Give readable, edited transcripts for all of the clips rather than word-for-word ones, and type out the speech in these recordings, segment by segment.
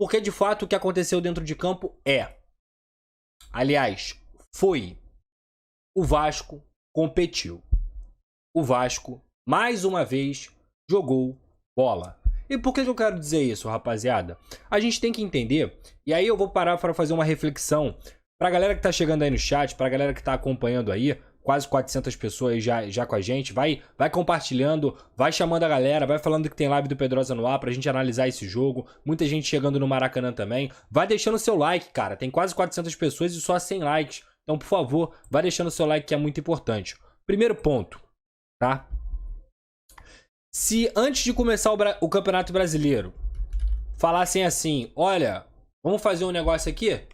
Porque de fato o que aconteceu dentro de campo foi o Vasco competiu. O Vasco, mais uma vez, jogou bola. E por que eu quero dizer isso, rapaziada? A gente tem que entender, e aí eu vou parar para fazer uma reflexão pra galera que tá chegando aí no chat, pra galera que tá acompanhando aí, quase 400 pessoas já com a gente, vai compartilhando, vai chamando a galera, vai falando que tem live do Pedrosa no ar pra gente analisar esse jogo, muita gente chegando no Maracanã também, vai deixando seu like, cara, tem quase 400 pessoas e só 100 likes, então por favor, vai deixando seu like que é muito importante. Primeiro ponto, tá? Se antes de começar o Campeonato Brasileiro falassem assim, olha, vamos fazer um negócio aqui?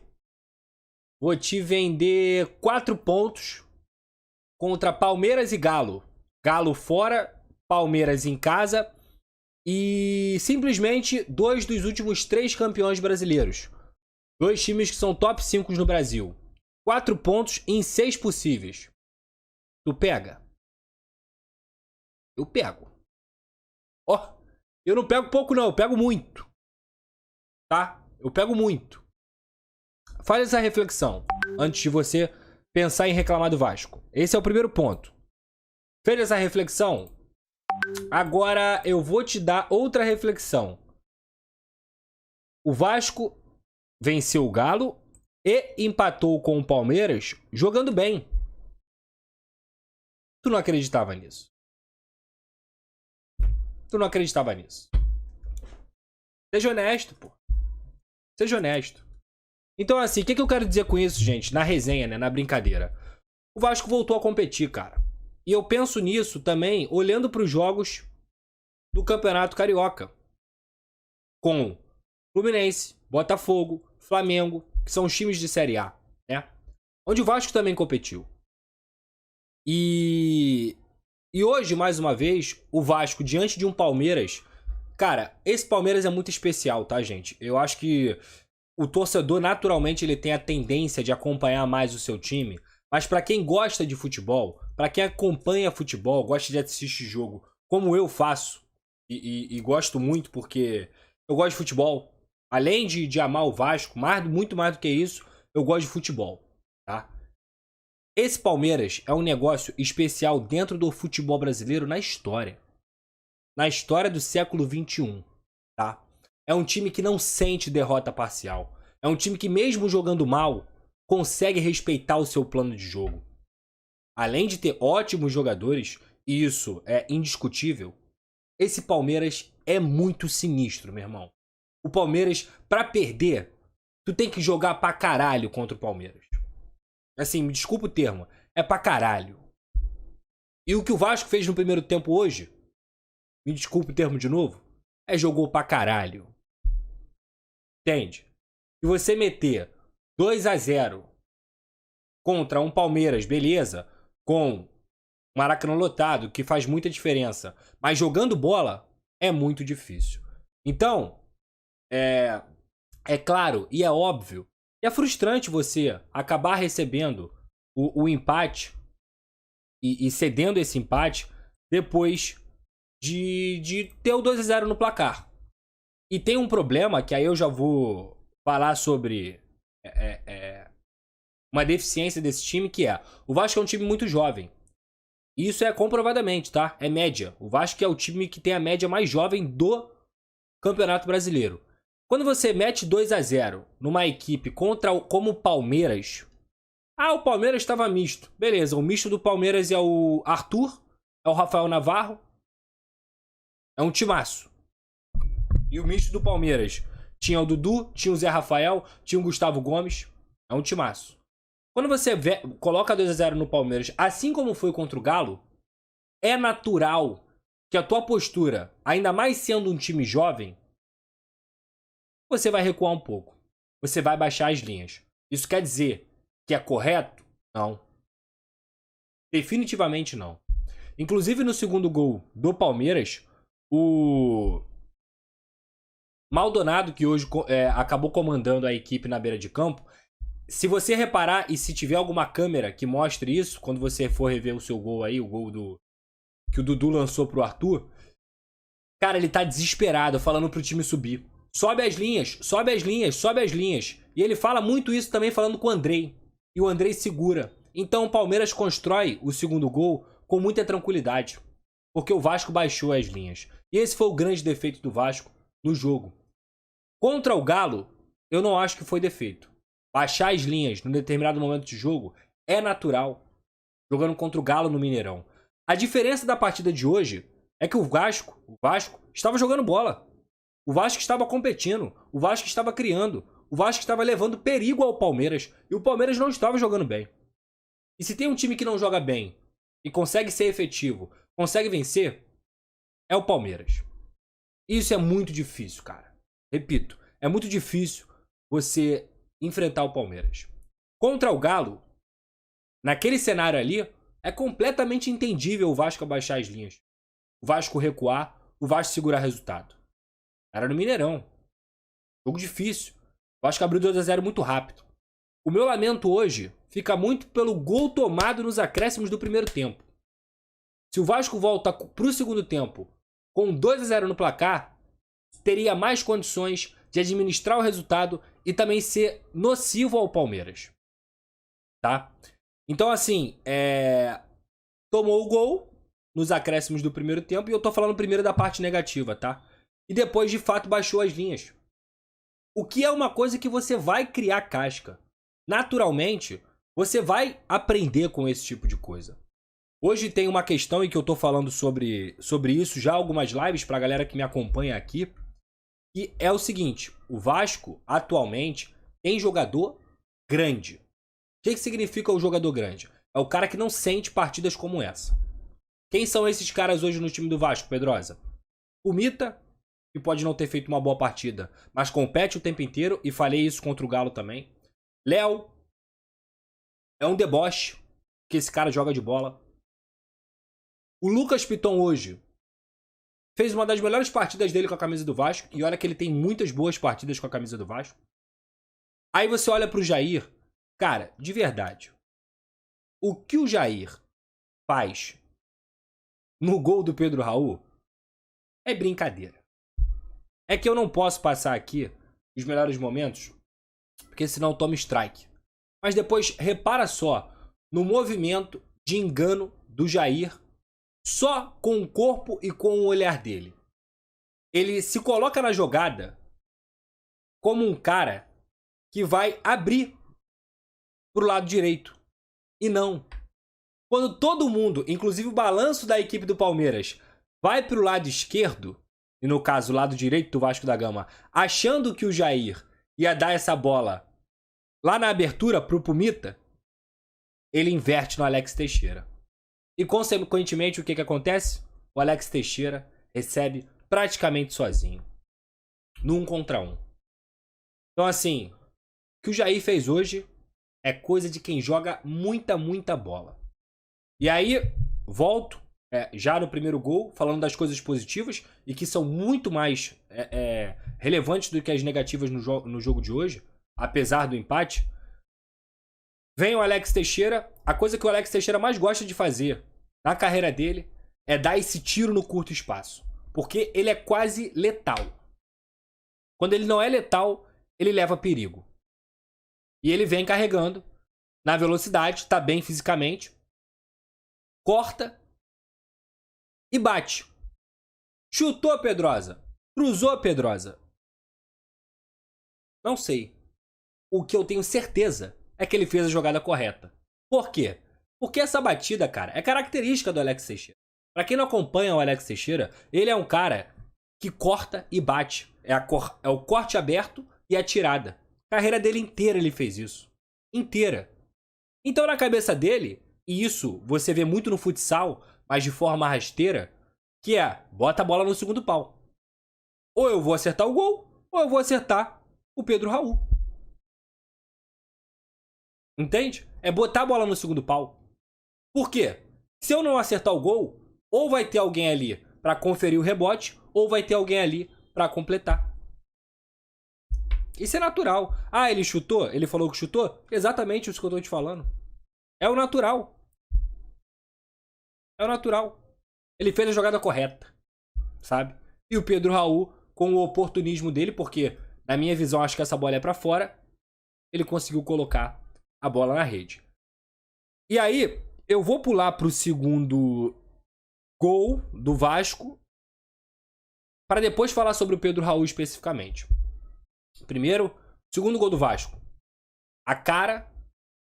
Vou te vender 4 pontos contra Palmeiras e Galo. Galo fora, Palmeiras em casa e simplesmente 2 dos últimos 3 campeões brasileiros. 2 times que são top 5 no Brasil. 4 pontos em 6 possíveis. Tu pega? Eu pego. Ó, eu não pego pouco não, eu pego muito. Tá? Eu pego muito. Faz essa reflexão antes de você pensar em reclamar do Vasco. Esse é o primeiro ponto. Fez essa reflexão? Agora eu vou te dar outra reflexão. O Vasco venceu o Galo e empatou com o Palmeiras jogando bem. Tu não acreditava nisso? Tu não acreditava nisso? Seja honesto, pô. Seja honesto. Então, assim, o que eu quero dizer com isso, gente? Na resenha, né? Na brincadeira. O Vasco voltou a competir, cara. E eu penso nisso também olhando para os jogos do Campeonato Carioca. Com Fluminense, Botafogo, Flamengo, que são os times de Série A, né? Onde o Vasco também competiu. E hoje, mais uma vez, o Vasco diante de um Palmeiras... Cara, esse Palmeiras é muito especial, tá, gente? Eu acho que o torcedor, naturalmente, ele tem a tendência de acompanhar mais o seu time. Mas pra quem gosta de futebol, pra quem acompanha futebol, gosta de assistir jogo, como eu faço, e gosto muito porque eu gosto de futebol. Além de amar o Vasco, muito mais do que isso, eu gosto de futebol, tá? Esse Palmeiras é um negócio especial dentro do futebol brasileiro na história. Na história do século XXI, tá? É um time que não sente derrota parcial. É um time que, mesmo jogando mal, consegue respeitar o seu plano de jogo. Além de ter ótimos jogadores, e isso é indiscutível, esse Palmeiras é muito sinistro, meu irmão. O Palmeiras, pra perder, tu tem que jogar pra caralho contra o Palmeiras. Assim, me desculpa o termo, é pra caralho. E o que o Vasco fez no primeiro tempo hoje, me desculpe o termo de novo, jogou pra caralho. Entende? E você meter 2-0 contra um Palmeiras, beleza, com Maracanã lotado, que faz muita diferença, mas jogando bola é muito difícil. Então, é claro e é óbvio, e é frustrante você acabar recebendo o empate e cedendo esse empate depois de ter o 2-0 no placar. E tem um problema que aí eu já vou falar sobre uma deficiência desse time, que é o Vasco é um time muito jovem. Isso é comprovadamente, tá? É média. O Vasco é o time que tem a média mais jovem do Campeonato Brasileiro. Quando você mete 2-0 numa equipe como o Palmeiras... Ah, o Palmeiras estava misto. Beleza, o misto do Palmeiras é o Arthur, é o Rafael Navarro. É um timaço. E o misto do Palmeiras tinha o Dudu, tinha o Zé Rafael, tinha o Gustavo Gomes. É um timaço. Quando você coloca 2-0 no Palmeiras, assim como foi contra o Galo, é natural que a tua postura, ainda mais sendo um time jovem, você vai recuar um pouco. Você vai baixar as linhas. Isso quer dizer que é correto? Não. Definitivamente não. Inclusive no segundo gol do Palmeiras, o Maldonado, que hoje acabou comandando a equipe na beira de campo, se você reparar e se tiver alguma câmera que mostre isso, quando você for rever o seu gol aí, o gol que o Dudu lançou pro Arthur, cara, ele tá desesperado, falando pro time subir. sobe as linhas, sobe as linhas, sobe as linhas. E ele fala muito isso também falando com o Andrei. E o Andrei segura. Então o Palmeiras constrói o segundo gol com muita tranquilidade. Porque o Vasco baixou as linhas. E esse foi o grande defeito do Vasco no jogo. Contra o Galo, eu não acho que foi defeito. Baixar as linhas num determinado momento de jogo é natural. Jogando contra o Galo no Mineirão. A diferença da partida de hoje é que o Vasco estava jogando bola. O Vasco estava competindo. O Vasco estava criando. O Vasco estava levando perigo ao Palmeiras. E o Palmeiras não estava jogando bem. E se tem um time que não joga bem e consegue ser efetivo, consegue vencer, é o Palmeiras. Isso é muito difícil, cara. Repito, é muito difícil você enfrentar o Palmeiras. Contra o Galo, naquele cenário ali, é completamente entendível o Vasco abaixar as linhas. O Vasco recuar, o Vasco segurar resultado. Era no Mineirão. Jogo difícil. O Vasco abriu 2-0 muito rápido. O meu lamento hoje fica muito pelo gol tomado nos acréscimos do primeiro tempo. Se o Vasco volta pro segundo tempo com 2-0 no placar, teria mais condições de administrar o resultado e também ser nocivo ao Palmeiras. Tá? Então, assim, tomou o gol nos acréscimos do primeiro tempo, e eu tô falando primeiro da parte negativa, tá? E depois, de fato, baixou as linhas. O que é uma coisa que você vai criar casca. Naturalmente, você vai aprender com esse tipo de coisa. Hoje tem uma questão em que eu tô falando sobre isso já, algumas lives pra galera que me acompanha aqui, e é o seguinte: o Vasco, atualmente, tem jogador grande. O que significa o jogador grande? É o cara que não sente partidas como essa. Quem são esses caras hoje no time do Vasco, Pedrosa? O Mita, que pode não ter feito uma boa partida, mas compete o tempo inteiro, e falei isso contra o Galo também. Léo é um deboche, que esse cara joga de bola. O Lucas Piton hoje fez uma das melhores partidas dele com a camisa do Vasco, e olha que ele tem muitas boas partidas com a camisa do Vasco. Aí você olha pro Jair, cara, de verdade, o que o Jair faz no gol do Pedro Raul é brincadeira. É que eu não posso passar aqui os melhores momentos, porque senão toma strike. Mas depois, repara só no movimento de engano do Jair, só com o corpo e com o olhar dele. Ele se coloca na jogada como um cara que vai abrir pro lado direito. E não. Quando todo mundo, inclusive o balanço da equipe do Palmeiras, vai pro lado esquerdo, e no caso o lado direito do Vasco da Gama, achando que o Jair ia dar essa bola lá na abertura pro Pumita, ele inverte no Alex Teixeira. E consequentemente o que acontece? O Alex Teixeira recebe praticamente sozinho. No 1 contra 1. Então assim, o que o Jair fez hoje é coisa de quem joga muita bola. E aí, volto já no primeiro gol, falando das coisas positivas, e que são muito mais relevantes do que as negativas no jogo de hoje, apesar do empate. Vem o Alex Teixeira. A coisa que o Alex Teixeira mais gosta de fazer na carreira dele é dar esse tiro no curto espaço. Porque ele é quase letal. Quando ele não é letal, ele leva perigo. E ele vem carregando na velocidade, tá bem fisicamente, corta e bate. Chutou, Pedrosa. Cruzou, Pedrosa. Não sei. O que eu tenho certeza é que ele fez a jogada correta. Por quê? Porque essa batida, cara, é característica do Alex Teixeira. Pra quem não acompanha o Alex Teixeira, ele é um cara que corta e bate. É o corte aberto e a tirada. A carreira dele inteira ele fez isso. Inteira. Então na cabeça dele, e isso você vê muito no futsal, mas de forma rasteira, que bota a bola no segundo pau. Ou eu vou acertar o gol, ou eu vou acertar o Pedro Raul. Entende? É botar a bola no segundo pau. Por quê? Se eu não acertar o gol, ou vai ter alguém ali pra conferir o rebote, ou vai ter alguém ali pra completar. Isso é natural. Ah, ele chutou? Ele falou que chutou? Exatamente isso que eu tô te falando. É o natural. É o natural. Ele fez a jogada correta, sabe? E o Pedro Raul com o oportunismo dele, porque, na minha visão, acho que essa bola é pra fora. Ele conseguiu colocar a bola na rede. E aí, eu vou pular pro segundo gol do Vasco, para depois falar sobre o Pedro Raul especificamente. Primeiro, segundo gol do Vasco. A cara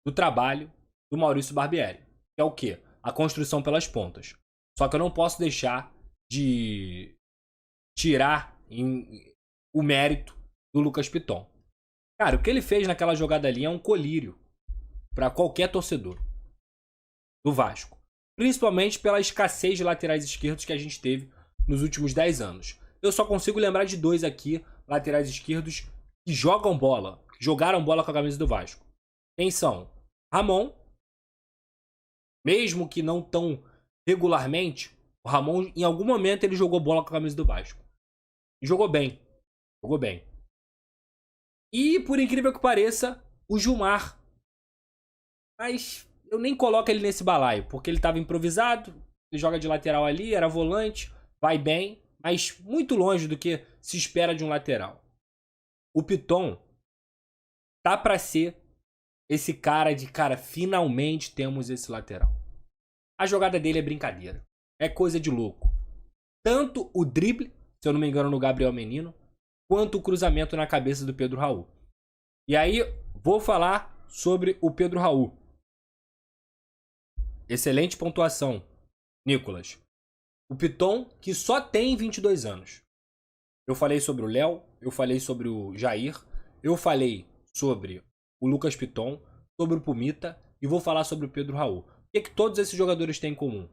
do trabalho do Maurício Barbieri. Que é o quê? A construção pelas pontas. Só que eu não posso deixar de tirar o mérito do Lucas Piton. Cara, o que ele fez naquela jogada ali é um colírio para qualquer torcedor do Vasco. Principalmente pela escassez de laterais esquerdos que a gente teve nos últimos 10 anos. Eu só consigo lembrar de 2 aqui, laterais esquerdos, que jogam bola, que jogaram bola com a camisa do Vasco. Quem são? Ramon, mesmo que não tão regularmente, o Ramon, em algum momento, ele jogou bola com a camisa do Vasco. E jogou bem. Jogou bem. E, por incrível que pareça, o Gilmar. Mas eu nem coloco ele nesse balaio, porque ele estava improvisado, ele joga de lateral ali, era volante, vai bem, mas muito longe do que se espera de um lateral. O Piton tá pra ser esse cara de, cara, finalmente temos esse lateral. A jogada dele é brincadeira. É coisa de louco. Tanto o drible, se eu não me engano, no Gabriel Menino, quanto o cruzamento na cabeça do Pedro Raul. E aí, vou falar sobre o Pedro Raul. Excelente pontuação, Nicolas. O Piton, que só tem 22 anos. Eu falei sobre o Léo, eu falei sobre o Jair, eu falei sobre o Lucas Piton, sobre o Pumita e vou falar sobre o Pedro Raul. O que todos esses jogadores têm em comum?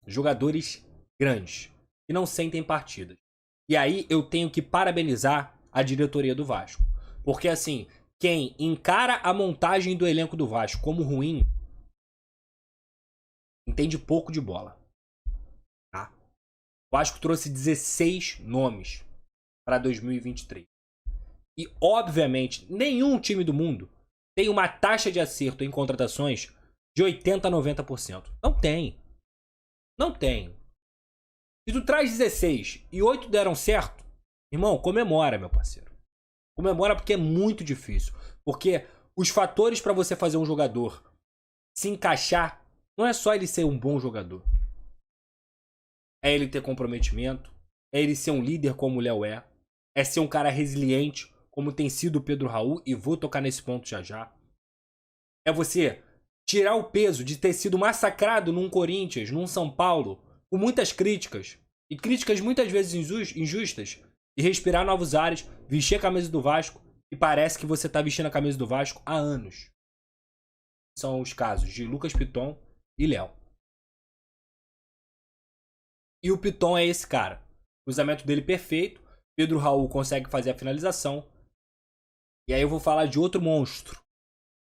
Jogadores grandes, que não sentem partidas. E aí eu tenho que parabenizar a diretoria do Vasco. Porque assim, quem encara a montagem do elenco do Vasco como ruim, entende pouco de bola. Tá? O Vasco trouxe 16 nomes para 2023. E, obviamente, nenhum time do mundo tem uma taxa de acerto em contratações de 80% a 90%. Não tem. Não tem. Se tu traz 16 e 8 deram certo, irmão, comemora, meu parceiro. Comemora porque é muito difícil. Porque os fatores para você fazer um jogador se encaixar não é só ele ser um bom jogador. É ele ter comprometimento. É ele ser um líder como o Léo é. É ser um cara resiliente como tem sido o Pedro Raul. E vou tocar nesse ponto já já. É você tirar o peso de ter sido massacrado num Corinthians, num São Paulo, com muitas críticas. E críticas muitas vezes injustas. E respirar novos ares, vestir a camisa do Vasco. E parece que você tá vestindo a camisa do Vasco há anos. São os casos de Lucas Piton e Léo. E o Piton é esse cara. O cruzamento dele perfeito. Pedro Raul consegue fazer a finalização. E aí eu vou falar de outro monstro.